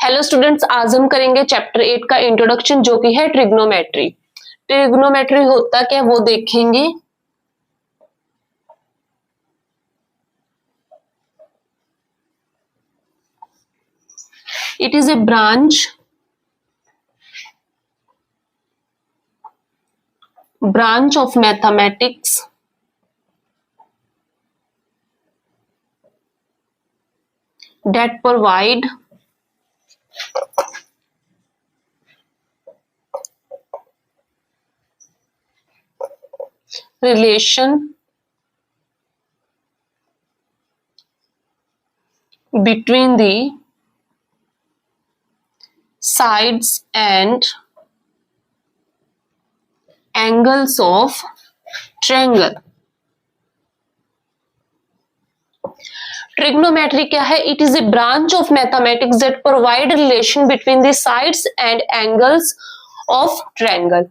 Hello students, आज हम करेंगे चैप्टर 8 का इंट्रोडक्शन जो कि है ट्रिग्नोमेट्री। ट्रिग्नोमेट्री होता क्या वो देखेंगे। It is a branch of mathematics that provide relation between the sides and angles of triangle। Trigonometry क्या है? It is a branch of mathematics that provide relation between the sides and angles of triangle.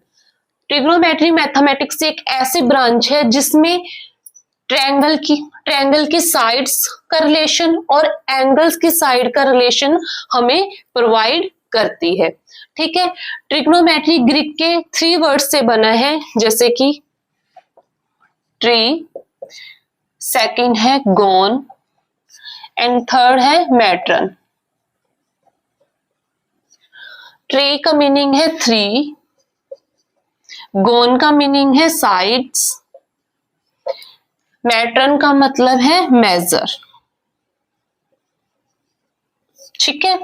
Trigonometry mathematics एक ऐसी branch है जिसमें triangle की sides का relation और angles की साइड का रिलेशन हमें प्रोवाइड करती है। ठीक है, ट्रिग्नोमेट्री ग्रीक के 3 वर्ड से बना है, जैसे कि ट्री, सेकंड है गोन एंड थर्ड है मैट्रन। ट्री का मीनिंग है 3, गोन का मीनिंग है साइड्स, मैट्रन का मतलब है मेजर। ठीक है,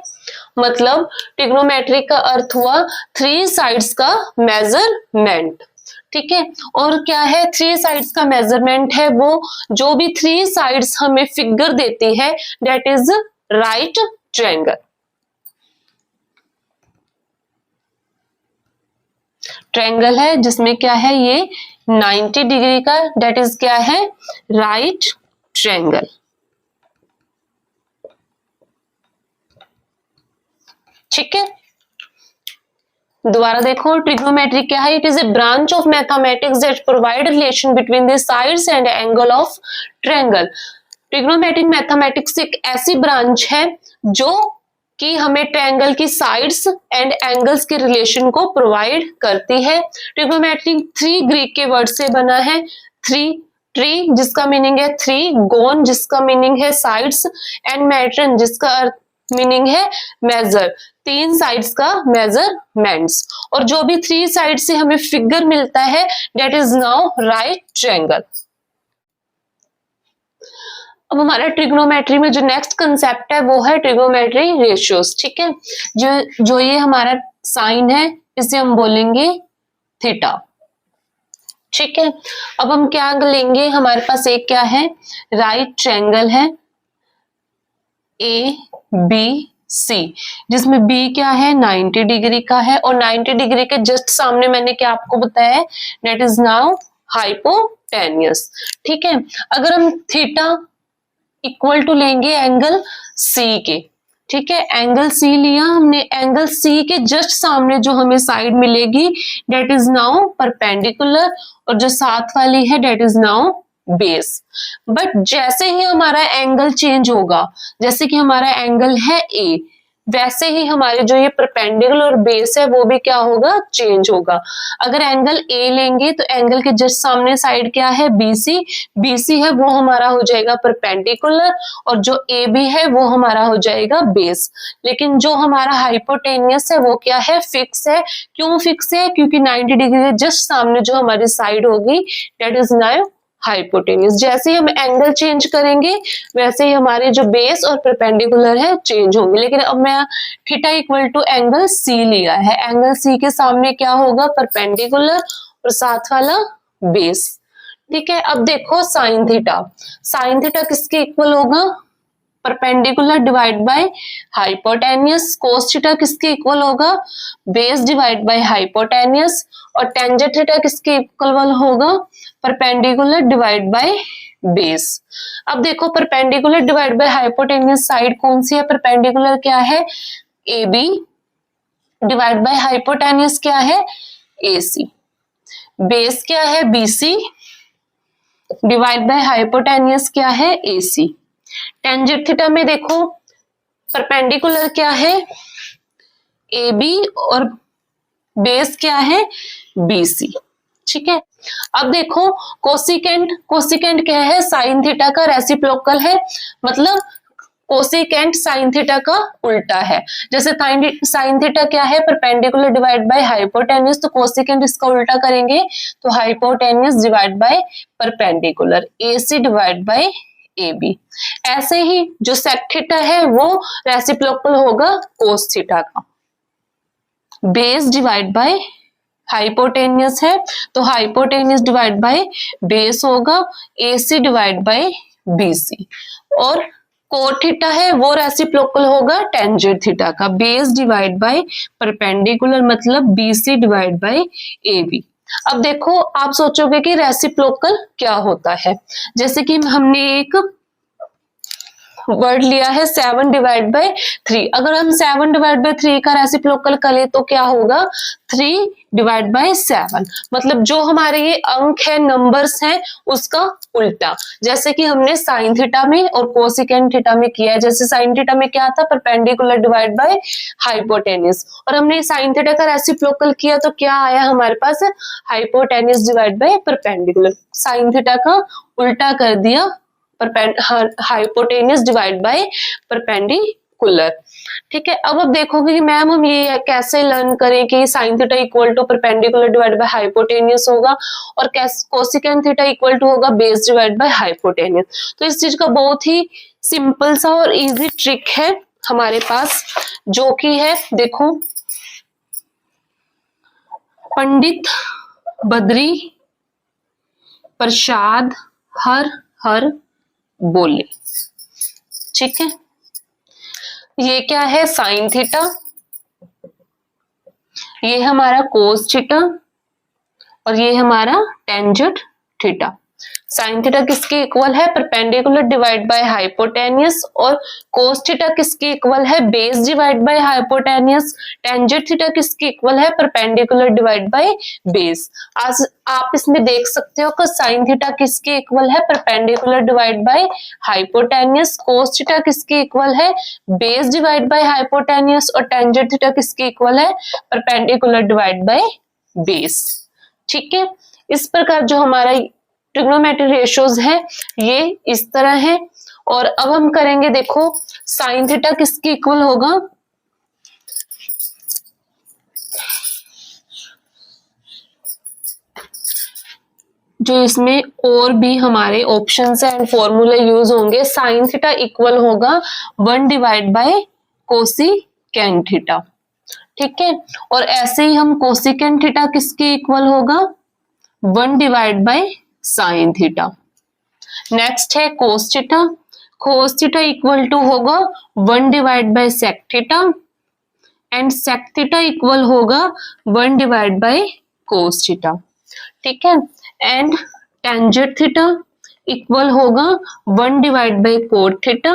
मतलब ट्रिग्नोमेट्री का अर्थ हुआ 3 साइड्स का मेजरमेंट। ठीक है, और क्या है 3 साइड्स का मेजरमेंट है? वो जो भी 3 साइड्स हमें फिगर देती है that is right triangle. Triangle है जिसमें क्या है ये 90 डिग्री का, दैट इज क्या है? Right triangle. ठीक है, दोबारा देखो, ट्रिग्नोमेट्री क्या है? It is a branch of mathematics that provide relation between the sides and angle of triangle. Trigonometric mathematics एक ऐसी ब्रांच है जो कि हमें ट्रायंगल की साइड्स एंड एंगल्स के रिलेशन को प्रोवाइड करती है। ट्रिग्नोमेट्री 3 ग्रीक के वर्ड से बना है। ट्री जिसका मीनिंग है 3, गोन जिसका मीनिंग है साइड्स एंड मैट्रन जिसका अर्थ मीनिंग है मेजर। 3 साइड्स का मेजरमेंट्स, और जो भी 3 साइड से हमें फिगर मिलता है that is now right triangle. अब हमारा ट्रिग्नोमेट्री में जो नेक्स्ट कंसेप्ट है वो है ट्रिग्नोमेट्री रेशियोज। ठीक है, जो ये हमारा साइन है इसे हम बोलेंगे थीटा। ठीक है, अब हम क्या लेंगे, हमारे पास एक क्या है, राइट ट्रायंगल है ए बी सी, जिसमें बी क्या है 90 डिग्री का है, और 90 डिग्री के जस्ट सामने मैंने क्या आपको बताया है, दैट इज नाउ हाइपोटेन्यूस। ठीक है, अगर हम थीटा इक्वल टू लेंगे एंगल सी के, ठीक है, एंगल सी लिया हमने, एंगल सी के जस्ट सामने जो हमें साइड मिलेगी दैट इज नाउ परपेंडिकुलर, और जो साथ वाली है that is now base. But जैसे ही हमारा एंगल चेंज होगा, जैसे कि हमारा एंगल है ए, वैसे ही हमारे जो ये परपेंडिकुलर बेस है वो भी क्या होगा, चेंज होगा। अगर एंगल ए लेंगे तो एंगल के जस्ट सामने साइड क्या है, बीसी, बीसी है वो हमारा हो जाएगा परपेंडिकुलर, और जो ए बी है वो हमारा हो जाएगा बेस। लेकिन जो हमारा हाइपोटेनियस है वो क्या है, फिक्स है। क्यों फिक्स है? क्योंकि 90 डिग्री के जस्ट सामने जो हमारी साइड होगी दैट इज नाउ हाइपोटेन्यूस। जैसे ही हम एंगल चेंज करेंगे वैसे ही हमारे जो बेस और परपेंडिकुलर है चेंज होंगे। लेकिन अब मैं theta equal to angle C लिया है, एंगल सी के सामने क्या होगा, परपेंडिकुलर और साथ वाला बेस। ठीक है, अब देखो साइन थीटा, साइन थीटा किसके इक्वल होगा, perpendicular divide by hypotenuse. Cos theta किसके इक्वल होगा, बेस डिवाइड बाय हाइपोटेन्यूस, और टेंजेंट थीटा किसके इक्वल होगा, परपेंडिकुलर डिवाइड बाय बेस। अब देखो perpendicular divide by hypotenuse side कौन सी है, परपेंडिकुलर क्या है A B, divide by hypotenuse क्या है ए सी, बेस क्या है B C, divide by hypotenuse क्या है ए सी। टेंजेंट थीटा में देखो परपेंडिकुलर क्या है AB और बेस क्या है BC। ठीक है, अब देखो कोसिकेंट, कोसिकेंट क्या है साइन थीटा का रेसिप्रोकल है, मतलब कोसिकेंट साइन थीटा का उल्टा है। जैसे साइन थीटा क्या है परपेंडिकुलर डिवाइड बाय हाइपोटेन्यूज, तो कोसिकेंट इसका उल्टा करेंगे तो hypotenuse divide by perpendicular, AC divide by AB। ऐसे ही जो सेक थीटा है वो रेसिप्रोकल होगा कोस थीटा का। बेस डिवाइड बाय हाइपोटेन्यूज है तो हाइपोटेन्यूज डिवाइड बाय बेस होगा, AC डिवाइड बाय BC। और कोट थीटा है वो रेसिप्रोकल होगा टेंजेंट थीटा का, बेस डिवाइड बाय परपेंडिकुलर मतलब BC डिवाइड बाय AB। अब देखो आप सोचोगे कि रेसिप्रोकल क्या होता है, जैसे कि हमने एक वर्ड लिया है 7 डिवाइड बाय 3, अगर हम 7 डिवाइड बाय 3 का रेसिप्रोकल करें तो क्या होगा 3 डिवाइड बाय 7, मतलब जो हमारे ये अंक है नंबर्स हैं उसका उल्टा। जैसे कि हमने साइन थीटा में और कोसिकेंट थीटा में किया है, जैसे साइन थीटा में क्या था परपेंडिकुलर डिवाइड बाय हाइपोटेन्यूज, और हमने साइन थीटा का रेसिप्रोकल किया तो क्या आया हमारे पास hypotenuse divide by perpendicular, sine theta का उल्टा कर दिया हाइपोटेन्यूज डिवाइड बाय परपेंडिकुलर। ठीक है, अब देखोगे कि मैम हम ये कैसे लर्न करें कि sine theta equal to perpendicular divide by hypotenuse होगा और कोसिकेंट थीटा इक्वल टू होगा बेस डिवाइड बाय हाइपोटेन्यूज। तो इस चीज का बहुत ही सिंपल सा और इजी ट्रिक है हमारे पास, जो कि है देखो पंडित बद्री प्रसाद हर हर बोले। ठीक है, ये क्या है साइन थीटा, ये हमारा कोस थीटा और ये हमारा टेंजेंट थीटा। साइन थीटा किसके इक्वल है परपेंडिकुलर डिवाइड बाय हाइपोटेन्यूज, और कोस थीटा किसके इक्वल है base divide by hypotenuse, tangent theta किसके इक्वल है परपेंडिकुलर डिवाइड बाय बेस। आज आप इसमें देख सकते हो कि साइन थीटा किसके इक्वल है perpendicular divide by hypotenuse, cos theta किसके इक्वल है बेस डिवाइड बाय हाइपोटेन्यूज, और टेंजेंट थीटा किसके इक्वल है परपेंडिकुलर डिवाइड बाय बेस। ठीक है, इस प्रकार जो हमारा ट्रिग्नोमेट्रिक रेशियोज है ये इस तरह है। और अब हम करेंगे देखो साइन थीटा किसके इक्वल होगा, जो इसमें और भी हमारे ऑप्शंस एंड फॉर्मूले यूज होंगे। साइन थीटा इक्वल होगा 1 डिवाइड बाय कोसिकेंट थीटा। ठीक है, और ऐसे ही हम कोसिकेंट थीटा किसके इक्वल होगा 1 divide by sine theta. Next है cos theta, cos theta equal to होगा 1 divide by sec theta, and sec theta equal होगा 1 डिवाइड बाय कोस थीटा। ठीक है, एंड टेंजेंट थीटा इक्वल होगा 1 divide by cot theta,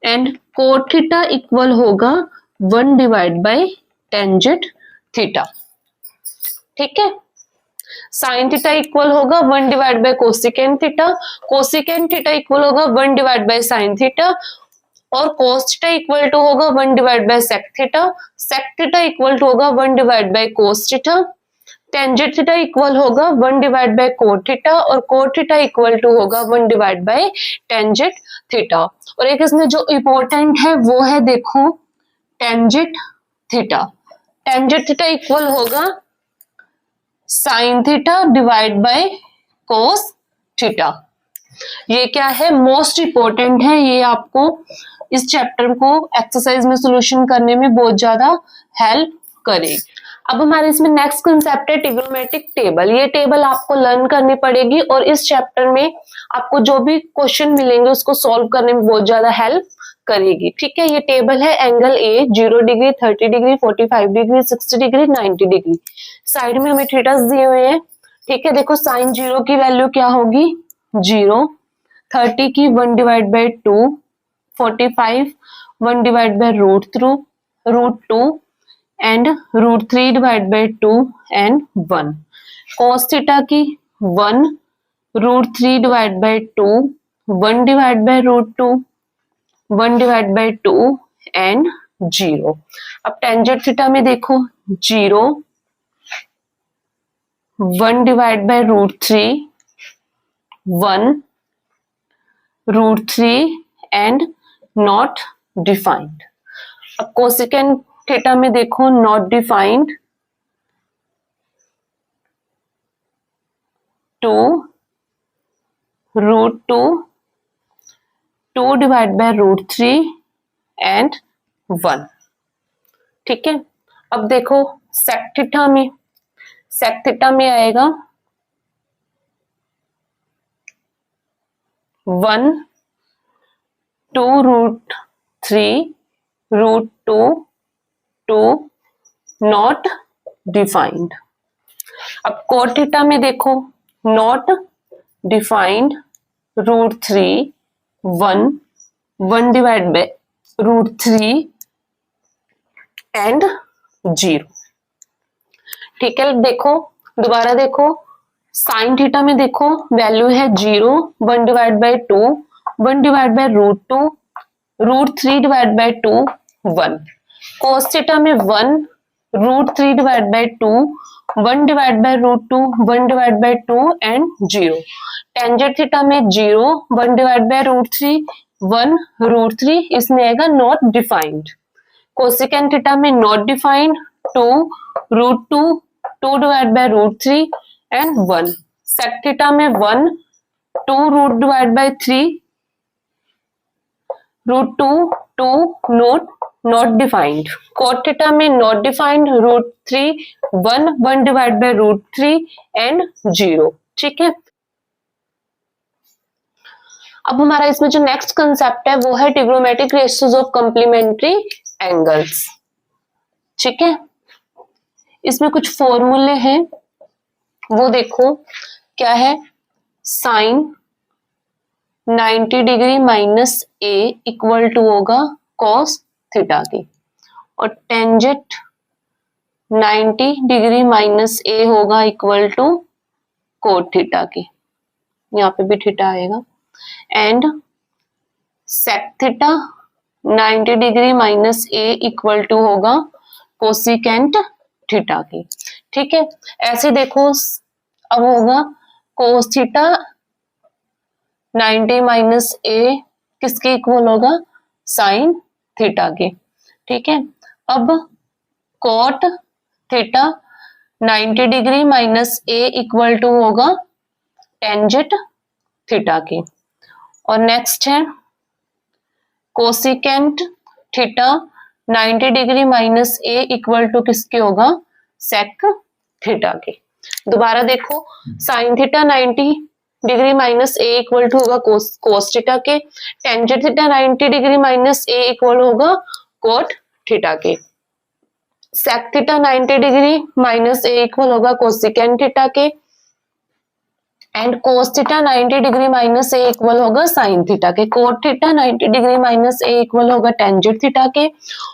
and quote theta equal होगा 1 divide bye tangent theta. ठीक है, sign theta equal होगा 1 divide bye cosecant theta, cosecant theta equal होगा 1 divide by sine theta, और कोस theta equal to होगा 1 divide by sec theta, sec theta equal to होगा 1 divide by cos theta, tangent theta equal होगा 1 divide by cot theta, और cot theta equal to होगा 1 divide bye tangent theta. और एक इसमें जो इंपॉर्टेंट है वो है देखो tangent theta, tangent theta equal होगा sine theta divide by cos theta. ये क्या है मोस्ट इंपॉर्टेंट है, ये आपको इस चैप्टर को एक्सरसाइज में सॉल्यूशन करने में बहुत ज्यादा हेल्प करेगी। अब हमारे इसमें नेक्स्ट कंसेप्ट है ट्रिग्नोमेट्रिक टेबल। ये टेबल आपको लर्न करनी पड़ेगी और इस चैप्टर में आपको जो भी क्वेश्चन मिलेंगे उसको सॉल्व करने में बहुत ज्यादा हेल्प करेगी। ठीक है, ये टेबल है angle A 0 degree 30 degree 45 degree 60 degree 90 degree, side में हमें थीटास दिए हुए हैं। ठीक है, देखो साइन 0 की वैल्यू क्या होगी 0, 30 की 1 divide bye 2, 45 1 divide bye √2 and √3 divide by 2 and 1। cos theta की 1, √3 divide by 2, 1 divide bye √2, 1 divide bye 2 and zero. अब टेंजेंट थीटा में देखो, zero, 1 divide by √3, 1, √3 and not defined. अब कोसेकेंट थीटा में देखो, not defined, 2, √2, 2 divide by √3 and 1। ठीक है। अब देखो सेक थीटा में, सेक थीटा में आएगा 1, 2 √3, √2, 2 नॉट डिफाइंड। अब कोट थीटा में देखो, not defined, √3, 1, 1 divide by √3 and 0। ठीक है। देखो दोबारा देखो, साइन थीटा में देखो वैल्यू है 0, 1 divide bye 2, 1 divide bye √2, √3 divide by 2, 1। Cos theta में 1, √3 divide by 2, 1 divide bye √2, 1 divide bye 2 and 0। Tangent theta में 0, 1 डिवाइड बाय √3, 1, √3, इसमें आएगा नॉट डिफाइंड। कोसेकेंट थीटा में not defined, 2, √2, 2 divide by √3 and 1। Sec theta में 1, 2 root divide by 3, √2, 2 not defined. Cot theta में not defined, √3, 1, 1 divide by √3 and 0। ठीक है। अब हमारा इसमें जो नेक्स्ट कंसेप्ट है वो है trigonometric ratios of complementary angles. ठीक है। इसमें कुछ फॉर्मूले हैं, वो देखो क्या है। Sine 90 degree minus A equal to होगा कॉस थीटा की, और टेंजेंट 90 डिग्री माइनस ए होगा इक्वल टू कोट थीटा की, यहाँ पे भी थीटा आएगा। And sec theta 90 degree minus A equal to होगा कोसिकेंट थीटा की। ठीक है। ऐसे देखो, अब होगा कोस थीटा 90 माइनस ए किसके इक्वल होगा, साइन थीटा के। ठीक है। अब cot theta 90 degree minus A equal to होगा टेंजेंट थीटा की। और नेक्स्ट है cosecant theta 90 degree minus A equal to किसके होगा, सेक थीटा के। दोबारा देखो, sine theta 90 degree minus A equal to होगा कोस थीटा के, tangent theta 90 degree minus A equal होगा कोट थीटा के, sec theta 90 degree minus A equal होगा कोसिकेंट थीटा के, and cos theta 90 degree minus A equal होगा sine theta के। Coat theta 90 degree minus A equal होगा tangent theta के,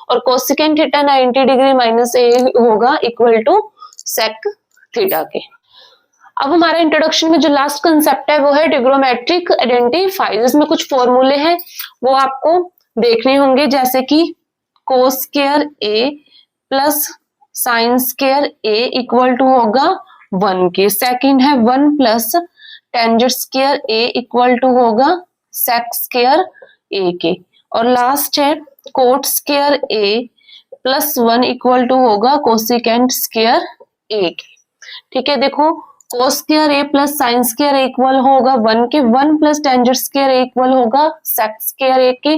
और cosecant theta 90 degree minus ए होगा equal to sec theta के। अब हमारा इंट्रोडक्शन में जो लास्ट कंसेप्ट है वो है ट्रिग्नोमेट्रिक आइडेंटिफायर्स। इसमें कुछ फॉर्मूले हैं वो आपको देखने होंगे, जैसे कि cos square A plus sine square A equal to होगा 1 के। सेकंड है 1 plus tangent square A equal to होगा सेक स्क्वायर ए के, और लास्ट है cot square A plus 1 equal to होगा कोसिकेंट स्क्वायर ए के। ठीक है। देखो, cos square A plus sine square A equal होगा 1 के, 1 plus tangent square A equal होगा सेक स्क्वायर ए के,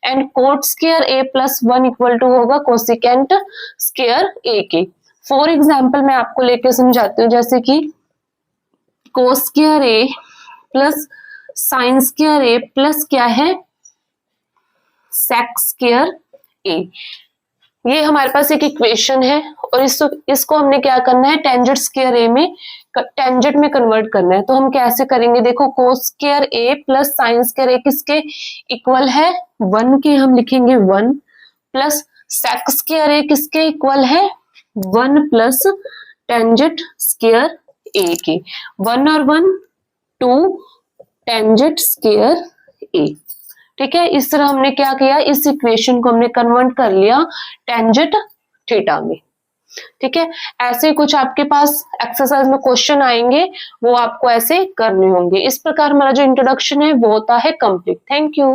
and cot square A plus 1 equal to होगा कोसिकेंट स्क्वायर ए के। फॉर एग्जाम्पल मैं आपको लेके समझाती हूँ, जैसे कि cos square A plus sine square A plus क्या है, सेक स्क्वायर ए। ये हमारे पास एक इक्वेशन है, और इसको हमने क्या करना है, टेंजेंट स्क्वायर ए में टेंजेंट में कन्वर्ट करना है। तो हम कैसे करेंगे, देखो cos square A plus sine square ए किसके इक्वल है, 1 के, हम लिखेंगे 1 प्लस सेक स्क्वायर ए किसके इक्वल है, 1 प्लस टेंजेंट स्क्वायर ए के। 1 और 1 2 टेंजेंट स्क्वायर ए। ठीक है, इस तरह हमने क्या किया, इस इक्वेशन को हमने कन्वर्ट कर लिया टेंजेंट थीटा में। ठीक है, ऐसे कुछ आपके पास एक्सरसाइज में क्वेश्चन आएंगे, वो आपको ऐसे करने होंगे। इस प्रकार हमारा जो इंट्रोडक्शन है वो होता है कंप्लीट। Thank you.